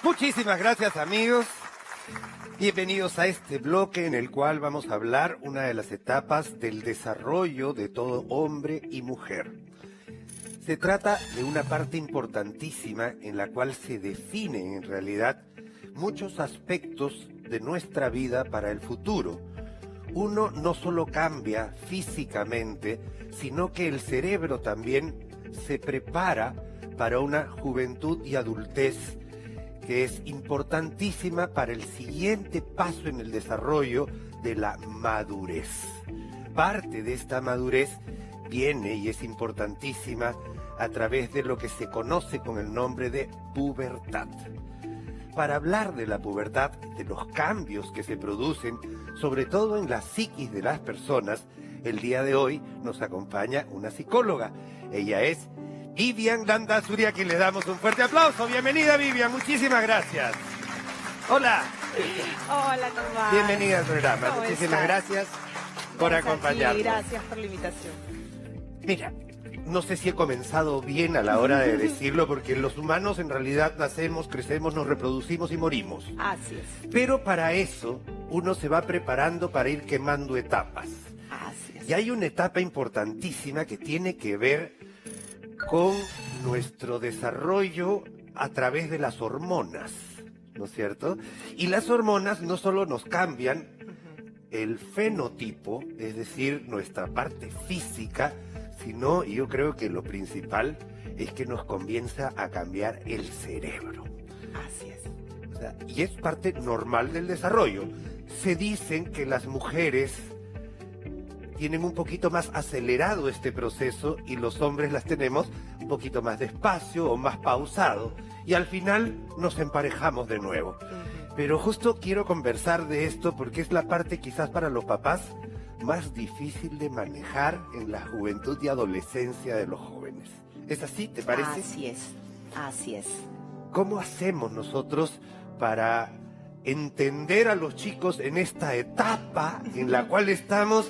Muchísimas gracias, amigos. Bienvenidos a este bloque en el cual vamos a hablar una de las etapas del desarrollo de todo hombre y mujer. Se trata de una parte importantísima en la cual se definen en realidad muchos aspectos de nuestra vida para el futuro. Uno no solo cambia físicamente, sino que el cerebro también se prepara para una juventud y adultez que es importantísima para el siguiente paso en el desarrollo de la madurez. Parte de esta madurez viene y es importantísima a través de lo que se conoce con el nombre de pubertad. Para hablar de la pubertad, de los cambios que se producen, sobre todo en la psiquis de las personas, el día de hoy nos acompaña una psicóloga. Ella es Vivian Landázuri, a quien le damos un fuerte aplauso. Bienvenida, Vivian, muchísimas gracias. Hola. Hola, Tomás. Bienvenida al programa. Muchísimas gracias por acompañarnos. Gracias por la invitación. Mira, no sé si he comenzado bien a la hora de decirlo, porque los humanos en realidad nacemos, crecemos, nos reproducimos y morimos. Así es. Pero para eso uno se va preparando para ir quemando etapas. Así es. Y hay una etapa importantísima que tiene que ver con nuestro desarrollo a través de las hormonas, ¿no es cierto? Y las hormonas no solo nos cambian el fenotipo, es decir, nuestra parte física, sino, y yo creo que lo principal es que nos comienza a cambiar el cerebro. Así es. O sea, y es parte normal del desarrollo. Se dicen que las mujeres tienen un poquito más acelerado este proceso y los hombres las tenemos un poquito más despacio o más pausado. Y al final nos emparejamos de nuevo. Pero justo quiero conversar de esto porque es la parte quizás para los papás más difícil de manejar en la juventud y adolescencia de los jóvenes. ¿Es así, te parece? Así es, así es. ¿Cómo hacemos nosotros para entender a los chicos en esta etapa en la cual estamos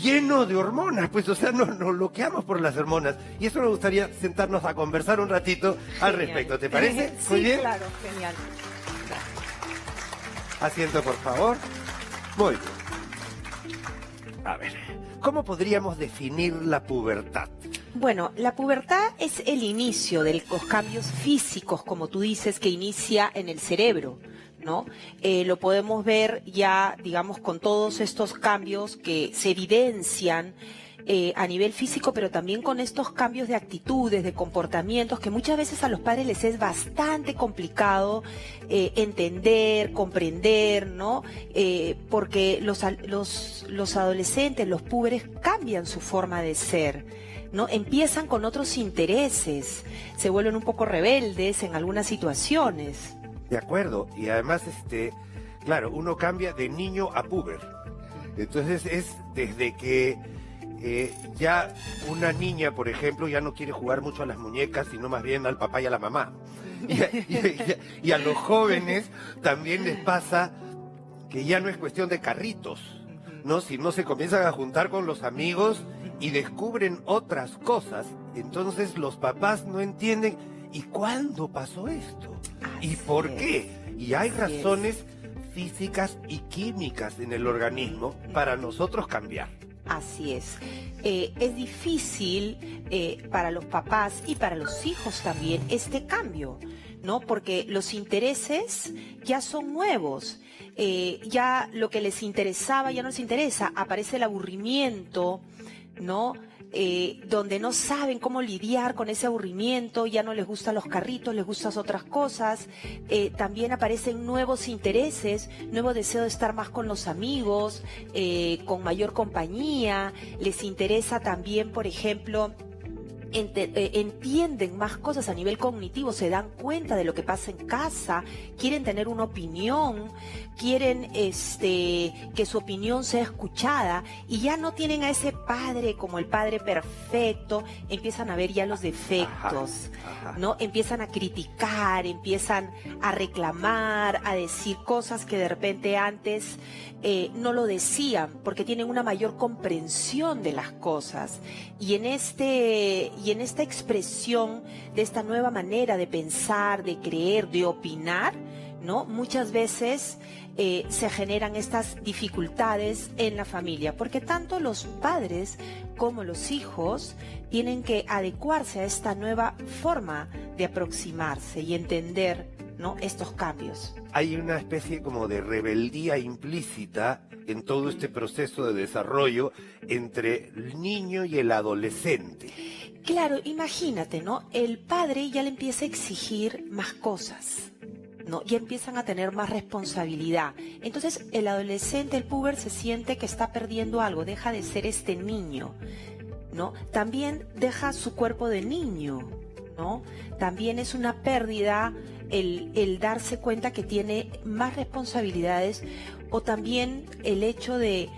lleno de hormonas? Pues, o sea, nos bloqueamos por las hormonas. Y eso me gustaría sentarnos a conversar un ratito al respecto. ¿Te parece? Sí, Muy bien. Claro, genial. Asiento, por favor. Muy bien. A ver, ¿cómo podríamos definir la pubertad? Bueno, la pubertad es el inicio de los cambios físicos, como tú dices, que inicia en el cerebro, ¿no? Lo podemos ver ya, digamos, con todos estos cambios que se evidencian a nivel físico, pero también con estos cambios de actitudes, de comportamientos, que muchas veces a los padres les es bastante complicado entender, comprender, ¿no? Porque los adolescentes, los púberes, cambian su forma de ser, ¿no? Empiezan con otros intereses, se vuelven un poco rebeldes en algunas situaciones. De acuerdo, y además, claro, uno cambia de niño a puber. Entonces es desde que ya una niña, por ejemplo, ya no quiere jugar mucho a las muñecas, sino más bien al papá y a la mamá. Y a los jóvenes también les pasa que ya no es cuestión de carritos, ¿no? Sino se comienzan a juntar con los amigos y descubren otras cosas. Entonces los papás no entienden, ¿y cuándo pasó esto? ¿Y por qué? Y hay razones físicas y químicas en el organismo para nosotros cambiar. Así es. Es difícil para los papás y para los hijos también este cambio, ¿no? Porque los intereses ya son nuevos. Ya lo que les interesaba ya no les interesa. Aparece el aburrimiento, ¿no? Donde no saben cómo lidiar con ese aburrimiento, ya no les gustan los carritos, les gustan otras cosas, también aparecen nuevos intereses, nuevo deseo de estar más con los amigos, con mayor compañía, les interesa también, por ejemplo, entienden más cosas a nivel cognitivo, se dan cuenta de lo que pasa en casa, quieren tener una opinión, quieren que su opinión sea escuchada y ya no tienen a ese padre como el padre perfecto, empiezan a ver ya los defectos, ¿no? Empiezan a criticar, empiezan a reclamar, a decir cosas que de repente antes no lo decían porque tienen una mayor comprensión de las cosas y en Y en esta expresión de esta nueva manera de pensar, de creer, de opinar, ¿no? Muchas veces se generan estas dificultades en la familia, porque tanto los padres como los hijos tienen que adecuarse a esta nueva forma de aproximarse y entender, ¿no?, estos cambios. Hay una especie como de rebeldía implícita en todo este proceso de desarrollo entre el niño y el adolescente. Claro, imagínate, ¿no? El padre ya le empieza a exigir más cosas, ¿no? Ya empiezan a tener más responsabilidad. Entonces el adolescente, el puber, se siente que está perdiendo algo, deja de ser este niño, ¿no? También deja su cuerpo de niño, ¿no? También es una pérdida el darse cuenta que tiene más responsabilidades, o también el hecho de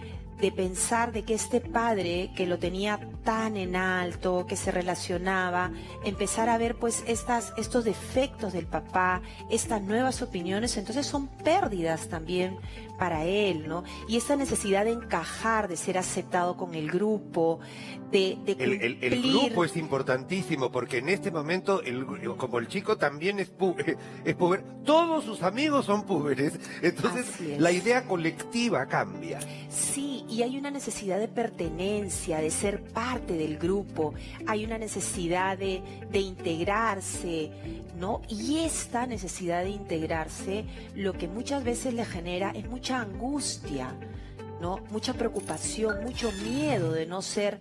pensar de que este padre que lo tenía tan en alto, que se relacionaba, empezar a ver pues estos defectos del papá, estas nuevas opiniones, entonces son pérdidas también para él, ¿no? Y esa necesidad de encajar, de ser aceptado con el grupo, de cumplir. El grupo es importantísimo, porque en este momento, como el chico también es puber, todos sus amigos son púberes, entonces la idea colectiva cambia. Sí, y hay una necesidad de pertenencia, de ser parte del grupo, hay una necesidad de integrarse, ¿no? Y esta necesidad de integrarse, lo que muchas veces le genera es mucha angustia, ¿no? Mucha preocupación, mucho miedo de no ser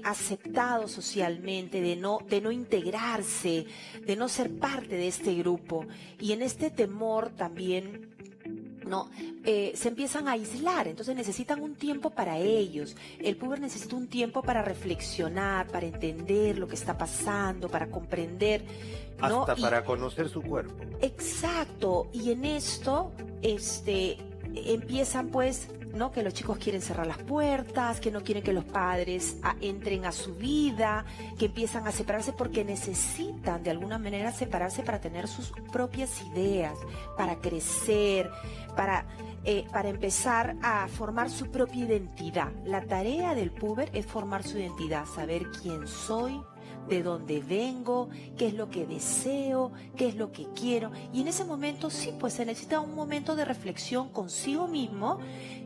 aceptado socialmente, de no integrarse, de no ser parte de este grupo. Y en este temor también, ¿no? Se empiezan a aislar, entonces necesitan un tiempo para ellos. El puber necesita un tiempo para reflexionar, para entender lo que está pasando, para comprender, ¿no? Hasta para conocer su cuerpo. Exacto, y en esto empiezan pues, ¿no?, que los chicos quieren cerrar las puertas, que no quieren que los padres entren a su vida, que empiezan a separarse porque necesitan de alguna manera separarse para tener sus propias ideas, para crecer, para empezar a formar su propia identidad. La tarea del puber es formar su identidad, saber quién soy, de dónde vengo, qué es lo que deseo, qué es lo que quiero. Y en ese momento sí, pues se necesita un momento de reflexión consigo mismo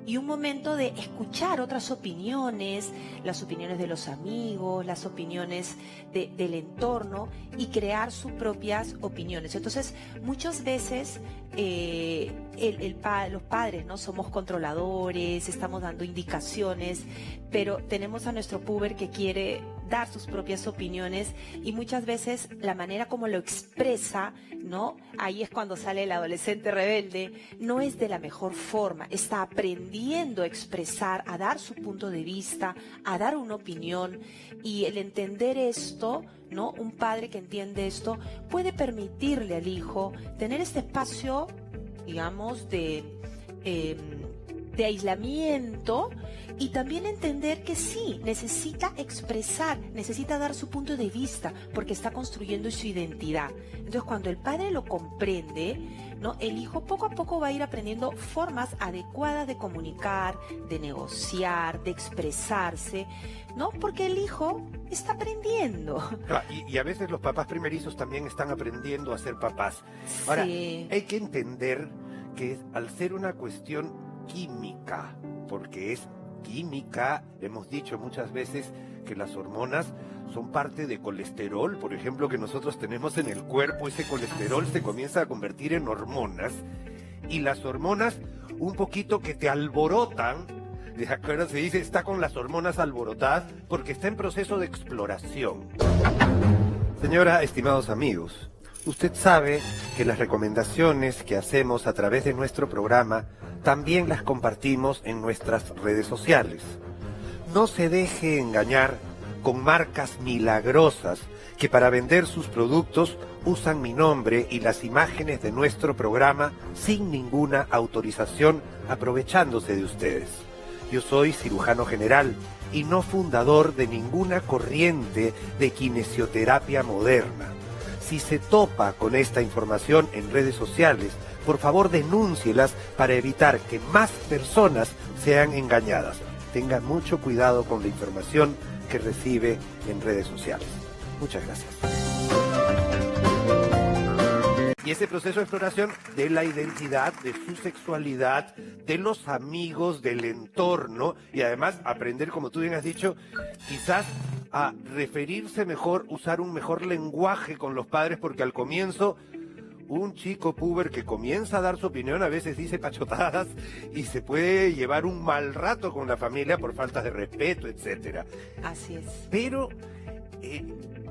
y un momento de escuchar otras opiniones, las opiniones de los amigos, las opiniones del entorno, y crear sus propias opiniones. Entonces, muchas veces los padres, ¿no?, somos controladores, estamos dando indicaciones, pero tenemos a nuestro puber que quiere dar sus propias opiniones, y muchas veces la manera como lo expresa, ¿no?, ahí es cuando sale el adolescente rebelde, no es de la mejor forma, está aprendiendo a expresar, a dar su punto de vista, a dar una opinión, y el entender esto, ¿no?, un padre que entiende esto puede permitirle al hijo tener este espacio, digamos, de aislamiento, y también entender que sí, necesita expresar, necesita dar su punto de vista, porque está construyendo su identidad. Entonces, cuando el padre lo comprende, ¿no?, el hijo poco a poco va a ir aprendiendo formas adecuadas de comunicar, de negociar, de expresarse, ¿no? Porque el hijo está aprendiendo. Y a veces los papás primerizos también están aprendiendo a ser papás. Ahora, sí, hay que entender que al ser una cuestión química, porque es química, hemos dicho muchas veces que las hormonas son parte de colesterol, por ejemplo, que nosotros tenemos en el cuerpo. Ese colesterol se comienza a convertir en hormonas, y las hormonas un poquito que te alborotan, ¿de acuerdo? Se dice está con las hormonas alborotadas porque está en proceso de exploración. Señora, estimados amigos, usted sabe que las recomendaciones que hacemos a través de nuestro programa también las compartimos en nuestras redes sociales. No se deje engañar con marcas milagrosas que para vender sus productos usan mi nombre y las imágenes de nuestro programa sin ninguna autorización, aprovechándose de ustedes. Yo soy cirujano general y no fundador de ninguna corriente de kinesioterapia moderna. Si se topa con esta información en redes sociales, por favor denúncielas para evitar que más personas sean engañadas. Tenga mucho cuidado con la información que recibe en redes sociales. Muchas gracias. Y ese proceso de exploración de la identidad, de su sexualidad, de los amigos, del entorno, y además aprender, como tú bien has dicho, quizás a referirse mejor, usar un mejor lenguaje con los padres, porque al comienzo un chico puber que comienza a dar su opinión a veces dice pachotadas y se puede llevar un mal rato con la familia por falta de respeto, etcétera. Así es. Pero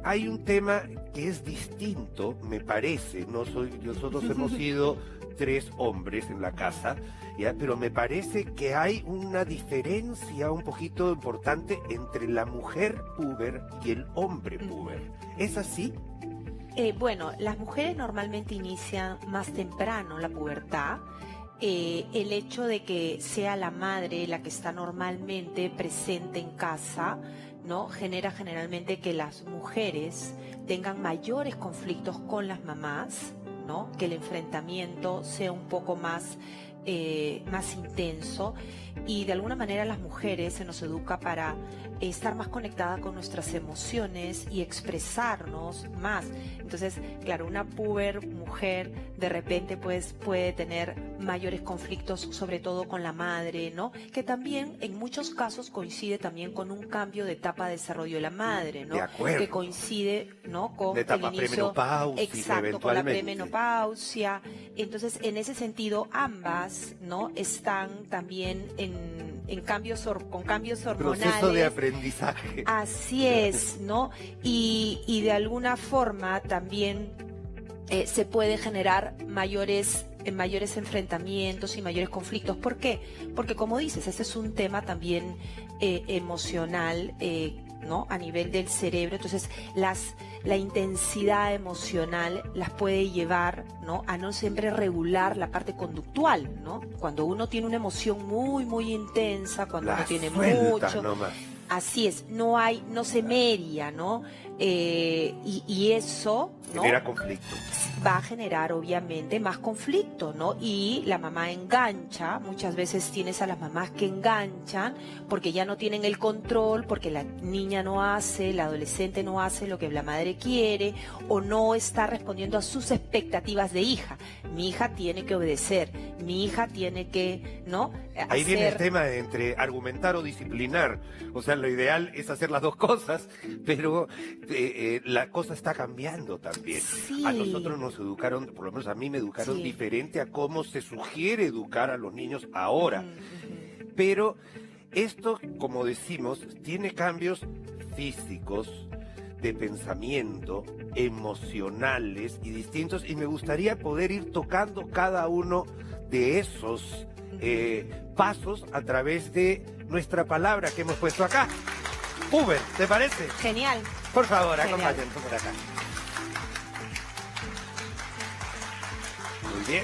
hay un tema que es distinto, me parece. Nosotros hemos sido 3 hombres en la casa, ¿ya? Pero me parece que hay una diferencia un poquito importante entre la mujer puber y el hombre puber. ¿Es así? Bueno, las mujeres normalmente inician más temprano la pubertad. El hecho de que sea la madre la que está normalmente presente en casa, ¿no? Genera generalmente que las mujeres tengan mayores conflictos con las mamás, ¿no? Que el enfrentamiento sea un poco más intenso, y de alguna manera las mujeres se nos educa para estar más conectada con nuestras emociones y expresarnos más. Entonces, claro, una puber mujer de repente pues puede tener mayores conflictos, sobre todo con la madre, ¿no? Que también en muchos casos coincide también con un cambio de etapa de desarrollo de la madre, ¿no? De acuerdo. Que coincide, ¿no? Con la etapa el inicio, premenopáusica, exacto, con la eventualmente. premenopausia. Entonces, en ese sentido, ambas, ¿no? Están también en cambios con cambios hormonales. Proceso de aprendizaje. Así es, ¿no? Y de alguna forma también se puede generar mayores enfrentamientos y mayores conflictos. ¿Por qué? Porque, como dices, este es un tema también emocional, ¿no? A nivel del cerebro. Entonces, la intensidad emocional las puede llevar, ¿no? A no siempre regular la parte conductual, ¿no? Cuando uno tiene una emoción muy, muy intensa, cuando uno tiene mucho. Nomás. Así es, no se media, ¿no? Y eso, ¿no? Genera conflicto. Va a generar obviamente más conflicto, ¿no? Y la mamá engancha, muchas veces tienes a las mamás que enganchan porque ya no tienen el control, porque la niña no hace, la adolescente no hace lo que la madre quiere, o no está respondiendo a sus expectativas de hija. Mi hija tiene que obedecer, mi hija tiene que, ¿no? Ahí viene el tema entre argumentar o disciplinar. O sea, lo ideal es hacer las dos cosas, pero la cosa está cambiando también. Sí. A nosotros nos educaron, por lo menos a mí me educaron diferente a cómo se sugiere educar a los niños ahora. Pero esto, como decimos, tiene cambios físicos, de pensamiento, emocionales y distintos, y me gustaría poder ir tocando cada uno de esos pasos a través de nuestra palabra que hemos puesto acá. Puber, ¿te parece? Genial. Por favor, acompáñenos por acá. Muy bien.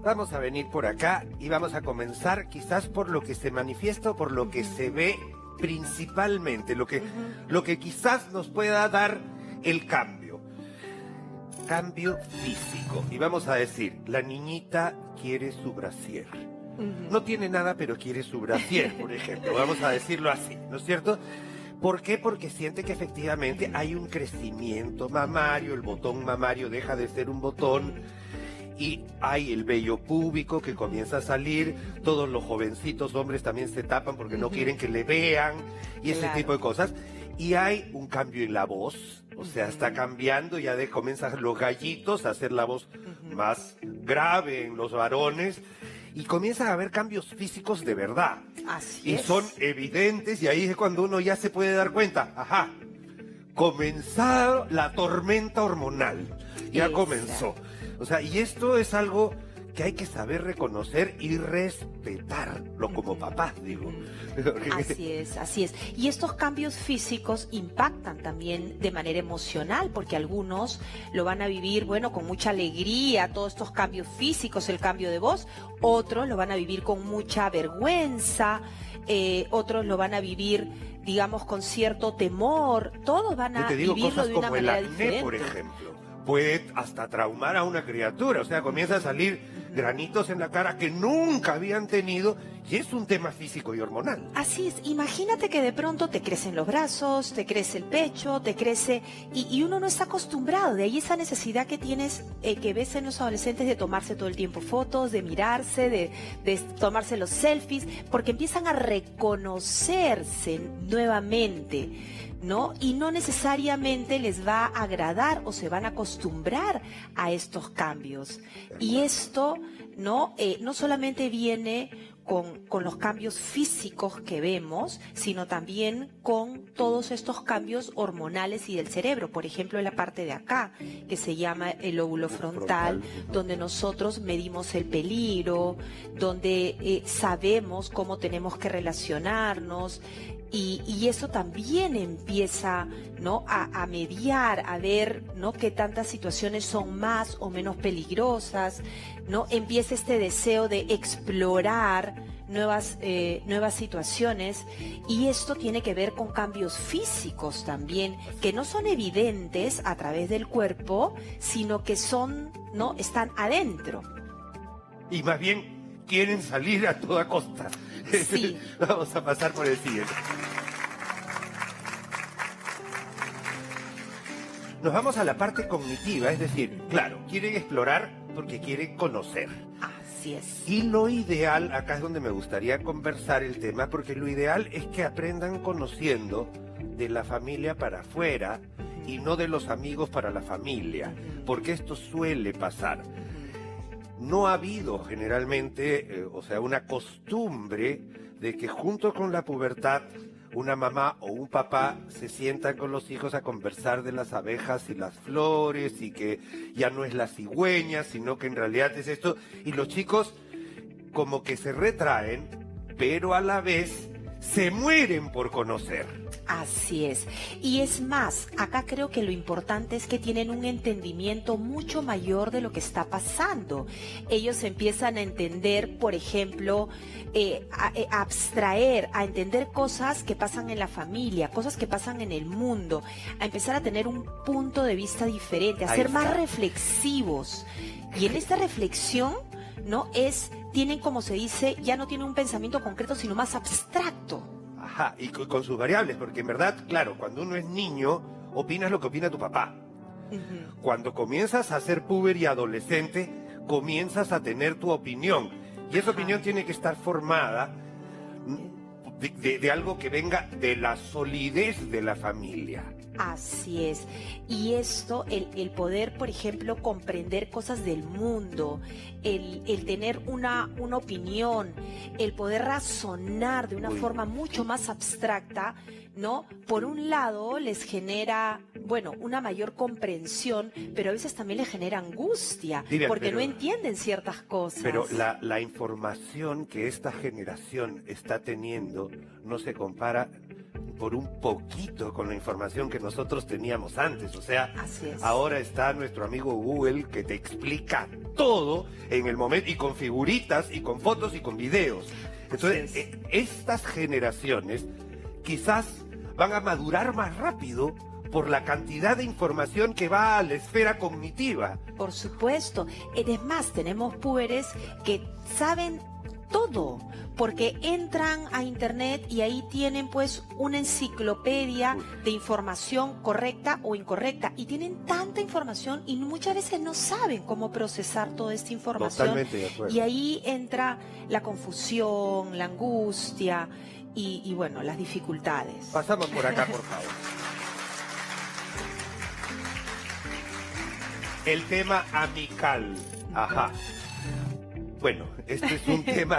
Vamos a venir por acá y vamos a comenzar quizás por lo que se manifiesta, por lo que se ve principalmente, lo que quizás nos pueda dar el cambio. Cambio físico. Y vamos a decir, la niñita quiere su brasier. No tiene nada, pero quiere su brasier, por ejemplo. Vamos a decirlo así, ¿no es cierto? ¿Por qué? Porque siente que efectivamente hay un crecimiento mamario, el botón mamario deja de ser un botón y hay el vello púbico que comienza a salir, todos los jovencitos hombres también se tapan porque no quieren que le vean y ese tipo de cosas. Y hay un cambio en la voz, o sea, está cambiando, ya comienzan los gallitos a hacer la voz más grave en los varones y comienzan a haber cambios físicos de verdad. Así y es. son evidentes y ahí es cuando uno ya se puede dar cuenta, ajá, comenzado la tormenta hormonal, ya comenzó. O sea, y esto es algo que hay que saber reconocer y respetarlo como papás, digo. Así es, así es. Y estos cambios físicos impactan también de manera emocional, porque algunos lo van a vivir, bueno, con mucha alegría, todos estos cambios físicos, el cambio de voz, otros lo van a vivir con mucha vergüenza, otros lo van a vivir, digamos, con cierto temor, todos van a vivirlo de una manera diferente. Por ejemplo, puede hasta traumar a una criatura, o sea, comienza a salir granitos en la cara que nunca habían tenido Y es un tema físico y hormonal. Así es, imagínate que de pronto te crecen los brazos, te crece el pecho, te crece, y uno no está acostumbrado, de ahí esa necesidad que tienes, que ves en los adolescentes de tomarse todo el tiempo fotos, de mirarse, de tomarse los selfies, porque empiezan a reconocerse nuevamente, ¿no? Y no necesariamente les va a agradar o se van a acostumbrar a estos cambios. Y esto, ¿no? No solamente viene con los cambios físicos que vemos, sino también con todos estos cambios hormonales y del cerebro. Por ejemplo, en la parte de acá, que se llama el lóbulo frontal, donde nosotros medimos el peligro, donde sabemos cómo tenemos que relacionarnos. Y eso también empieza, ¿no?, a mediar, a ver, ¿no?, qué tantas situaciones son más o menos peligrosas, ¿no? Empieza este deseo de explorar nuevas situaciones, y esto tiene que ver con cambios físicos también, que no son evidentes a través del cuerpo, sino que son, ¿no?, están adentro. Y más bien quieren salir a toda costa. Sí. Vamos a pasar por el siguiente. Nos vamos a la parte cognitiva, es decir, claro, quieren explorar porque quieren conocer. Así es. Y lo ideal, acá es donde me gustaría conversar el tema, porque lo ideal es que aprendan conociendo de la familia para afuera y no de los amigos para la familia, porque esto suele pasar. No ha habido generalmente, una costumbre de que junto con la pubertad una mamá o un papá se sientan con los hijos a conversar de las abejas y las flores, y que ya no es la cigüeña, sino que en realidad es esto. Y los chicos como que se retraen, pero a la vez se mueren por conocer. Así es. Y es más, acá creo que lo importante es que tienen un entendimiento mucho mayor de lo que está pasando. Ellos empiezan a entender, por ejemplo, a abstraer, a entender cosas que pasan en la familia, cosas que pasan en el mundo, a empezar a tener un punto de vista diferente, a ser más reflexivos. Y en esta reflexión, ¿no?, tienen, como se dice, ya no tienen un pensamiento concreto, sino más abstracto. Ajá, y con sus variables, porque en verdad, claro, cuando uno es niño, opinas lo que opina tu papá. Cuando comienzas a ser puber y adolescente, comienzas a tener tu opinión. Y esa opinión tiene que estar formada de algo que venga de la solidez de la familia. Así es. Y esto, el poder, por ejemplo, comprender cosas del mundo, el tener una opinión, el poder razonar de una forma mucho más abstracta, ¿no? Por un lado les genera, una mayor comprensión, pero a veces también les genera angustia, porque no entienden ciertas cosas. Pero la información que esta generación está teniendo no se compara por un poquito con la información que nosotros teníamos antes. O sea, ahora está nuestro amigo Google, que te explica todo en el momento, y con figuritas, y con fotos, y con videos. Entonces, estas generaciones quizás van a madurar más rápido por la cantidad de información que va a la esfera cognitiva. Por supuesto. Es más, tenemos púberes que saben todo, porque entran a internet y ahí tienen pues una enciclopedia de información correcta o incorrecta, y tienen tanta información y muchas veces no saben cómo procesar toda esta información. Totalmente de acuerdo. Y ahí entra la confusión, la angustia y las dificultades. Pasamos por acá, por favor. El tema amical. Ajá. Bueno, este es un tema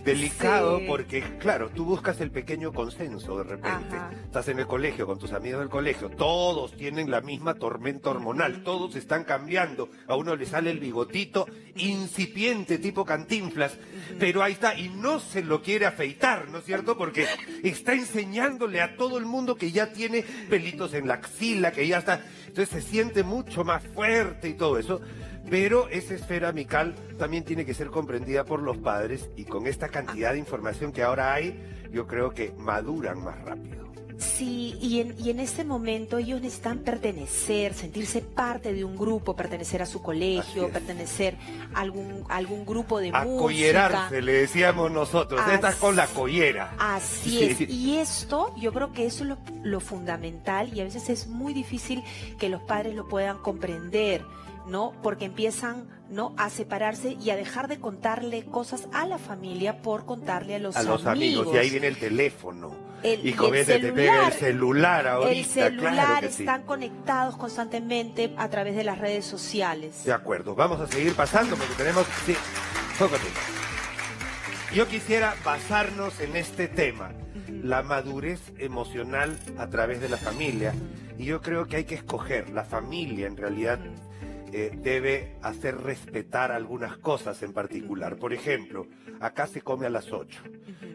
delicado, porque, claro, tú buscas el pequeño consenso de repente. Estás en el colegio con tus amigos del colegio, todos tienen la misma tormenta hormonal, todos están cambiando. A uno le sale el bigotito incipiente tipo Cantinflas, pero ahí está, y no se lo quiere afeitar, ¿no es cierto? Porque está enseñándole a todo el mundo que ya tiene pelitos en la axila, que ya está. Entonces se siente mucho más fuerte y todo eso. Pero esa esfera amical también tiene que ser comprendida por los padres, y con esta cantidad de información que ahora hay, yo creo que maduran más rápido. Sí, y en ese momento ellos necesitan pertenecer, sentirse parte de un grupo, pertenecer a su colegio, pertenecer a algún grupo de música. Acollerarse, le decíamos nosotros, estás con la collera. Así es, y esto, yo creo que eso es lo fundamental, y a veces es muy difícil que los padres lo puedan comprender, ¿no? Porque empiezan, ¿no?, a separarse y a dejar de contarle cosas a la familia por contarle a los amigos. Y ahí viene el teléfono. Y con el te pega el celular ahorita. El celular, claro que están conectados constantemente a través de las redes sociales. De acuerdo, vamos a seguir pasando porque tenemos... Sí, tócate. Yo quisiera basarnos en este tema, la madurez emocional a través de la familia. Y yo creo que hay que escoger, la familia en realidad debe hacer respetar algunas cosas en particular. Por ejemplo, acá se come a las 8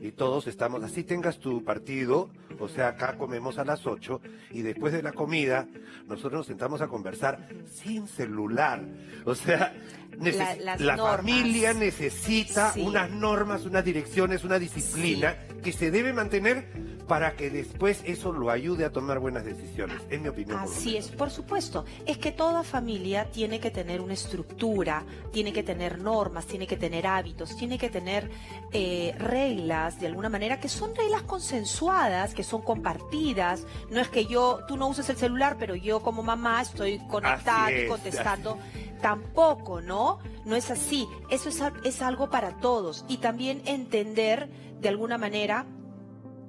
y todos estamos, así tengas tu partido, o sea, acá comemos a las 8 y después de la comida nosotros nos sentamos a conversar sin celular. O sea, la familia necesita unas normas, unas direcciones, una disciplina que se debe mantener para que después eso lo ayude a tomar buenas decisiones, en mi opinión. Así es, por supuesto. Es que toda familia tiene que tener una estructura, tiene que tener normas, tiene que tener hábitos, tiene que tener reglas, de alguna manera, que son reglas consensuadas, que son compartidas. No es que tú no uses el celular, pero yo como mamá estoy conectada y contestando. Tampoco, ¿no? No es así. Eso es algo para todos. Y también entender, de alguna manera,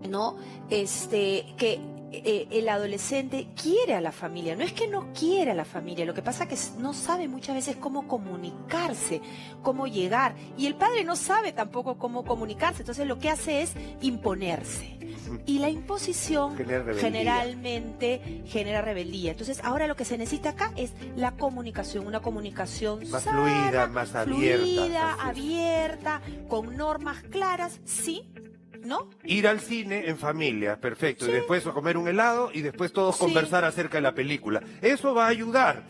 ¿no? Que el adolescente quiere a la familia, no es que no quiere a la familia, lo que pasa es que no sabe muchas veces cómo comunicarse, cómo llegar, y el padre no sabe tampoco cómo comunicarse, entonces lo que hace es imponerse. Y la imposición generalmente genera rebeldía. Entonces ahora lo que se necesita acá es la comunicación, una comunicación más sana, fluida, más abierta, con normas claras, sí, ¿no? Ir al cine en familia, perfecto, y después comer un helado y después todos conversar acerca de la película. Eso va a ayudar,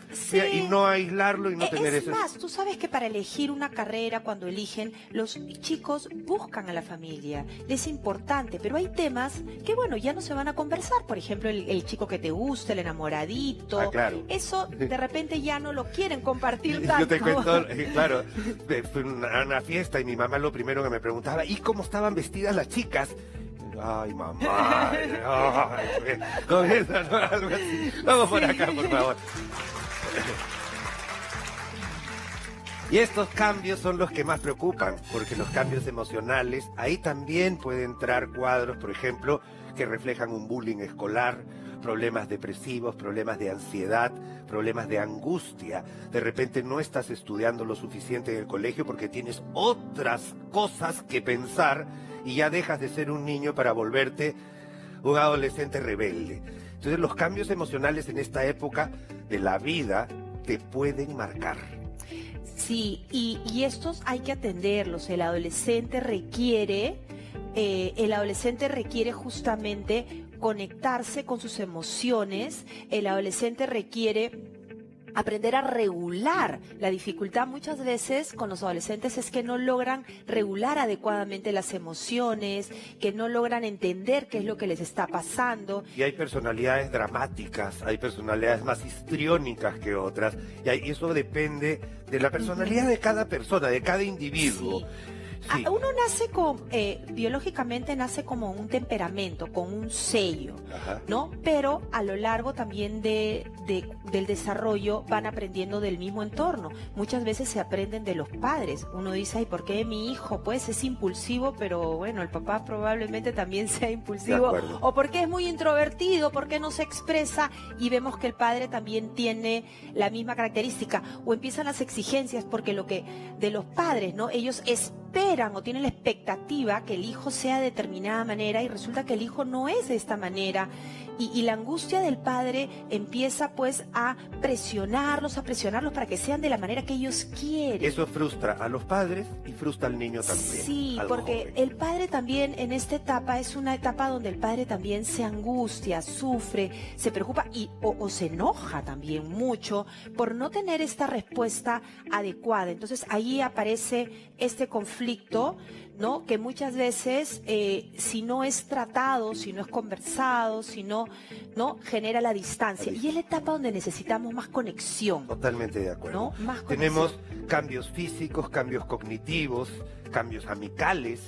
y no aislarlo y no tener eso. Es más, tú sabes que para elegir una carrera, cuando eligen, los chicos buscan a la familia, es importante, pero hay temas que, bueno, ya no se van a conversar, por ejemplo, el chico que te gusta, el enamoradito, claro. Eso de repente ya no lo quieren compartir tanto. Yo te cuento, claro, fue una fiesta y mi mamá lo primero que me preguntaba, ¿y cómo estaban vestidas las chicas? Ay, mamá. Con eso, ¿no? Algo así. Vamos por acá, por favor. Y estos cambios son los que más preocupan, porque los cambios emocionales, ahí también pueden entrar cuadros, por ejemplo, que reflejan un bullying escolar, problemas depresivos, problemas de ansiedad, problemas de angustia. De repente no estás estudiando lo suficiente en el colegio porque tienes otras cosas que pensar y ya dejas de ser un niño para volverte un adolescente rebelde. Entonces los cambios emocionales en esta época de la vida te pueden marcar. Sí, y estos hay que atenderlos. El adolescente requiere justamente conectarse con sus emociones. El adolescente requiere aprender a regular. La dificultad muchas veces con los adolescentes es que no logran regular adecuadamente las emociones, que no logran entender qué es lo que les está pasando. Y hay personalidades dramáticas, hay personalidades más histriónicas que otras, y eso depende de la personalidad de cada persona, de cada individuo. Sí. Sí. Uno nace biológicamente nace como un temperamento, con un sello, ¿no? Pero a lo largo también del desarrollo van aprendiendo del mismo entorno. Muchas veces se aprenden de los padres. Uno dice, ay, ¿por qué mi hijo pues es impulsivo? Pero bueno, el papá probablemente también sea impulsivo. O porque es muy introvertido, porque no se expresa, y vemos que el padre también tiene la misma característica. O empiezan las exigencias porque de los padres, ¿no? Ellos esperan o tienen la expectativa que el hijo sea de determinada manera y resulta que el hijo no es de esta manera, y la angustia del padre empieza pues a presionarlos para que sean de la manera que ellos quieren. Eso frustra a los padres y frustra al niño también. Sí, porque joven. El padre también en esta etapa es una etapa donde el padre también se angustia, sufre, se preocupa o se enoja también mucho por no tener esta respuesta adecuada. Entonces ahí aparece este conflicto conflicto, ¿no? Que muchas veces, si no es tratado, si no es conversado, si no, ¿no? Genera la distancia. Y es la etapa donde necesitamos más conexión. Totalmente de acuerdo. ¿No? Más Tenemos conexión. cambios físicos, cambios cognitivos, cambios amicales,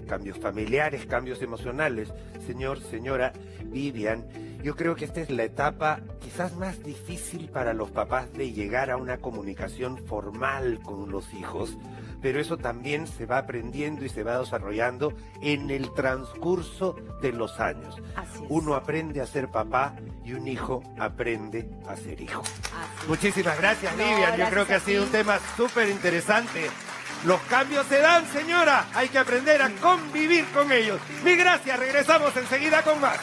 cambios familiares, cambios emocionales. Señor, señora Vivian, yo creo que esta es la etapa quizás más difícil para los papás de llegar a una comunicación formal con los hijos, pero eso también se va aprendiendo y se va desarrollando en el transcurso de los años. Así es. Uno aprende a ser papá y un hijo aprende a ser hijo. Así es. Muchísimas gracias, No, Vivian. Yo gracias creo que ha a sido ti. un tema súper interesante. Los cambios se dan, señora. Hay que aprender a convivir con ellos. Mil gracias. Regresamos enseguida con más.